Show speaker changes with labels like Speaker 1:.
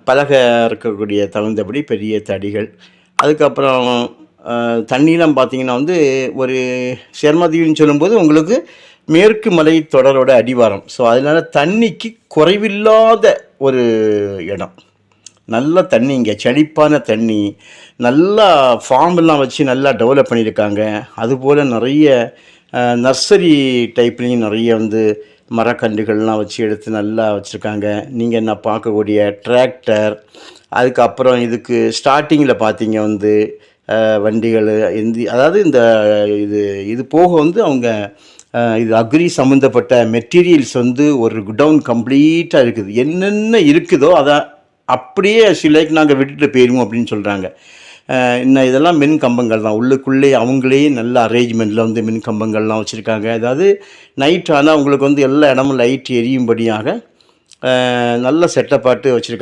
Speaker 1: பலகை இருக்கக்கூடிய தகுந்தபடி பெரிய தடிகள். அதுக்கப்புறம் தண்ணிலாம் பார்த்தீங்கன்னா வந்து ஒரு செர்மதீவுன்னு சொல்லும்போது உங்களுக்கு மேற்கு மலை தொடரோட அடிவாரம். ஸோ அதனால தண்ணிக்கு குறைவில்லாத ஒரு இடம். நல்ல தண்ணி இங்கே செழிப்பான தண்ணி. நல்லா ஃபார்ம்லாம் வச்சு நல்லா டெவலப் பண்ணியிருக்காங்க. அதுபோல் நிறைய நர்சரி டைப்லேயும் நிறைய வந்து மரக்கன்றுகள்லாம் வச்சு எடுத்து நல்லா வச்சுருக்காங்க. நீங்கள் என்ன பார்க்கக்கூடிய டிராக்டர், அதுக்கப்புறம் இதுக்கு ஸ்டார்டிங்கில் பார்த்தீங்க வந்து வண்டிகள் அதாவது இந்த இது இது போக வந்து அவங்க இது அக்ரி சம்மந்தப்பட்ட மெட்டீரியல்ஸ் வந்து ஒரு குடவுன் கம்ப்ளீட்டாக இருக்குது. என்னென்ன இருக்குதோ அதை அப்படியே சிலைக்கு நாங்கள் விட்டுட்டு போயிடுவோம் அப்படின்னு சொல்கிறாங்க. இன்னும் இதெல்லாம் மின் கம்பங்கள் தான். உள்ளுக்குள்ளே அவங்களே நல்ல அரேஞ்ச்மெண்ட்டில் வந்து மின் கம்பங்கள்லாம் வச்சுருக்காங்க. அதாவது நைட் ஆனால் உங்களுக்கு வந்து எல்லா இடமும் லைட் எரியும்படியாக நல்ல செட்டப்பாட்டு வச்சுருக்காங்க.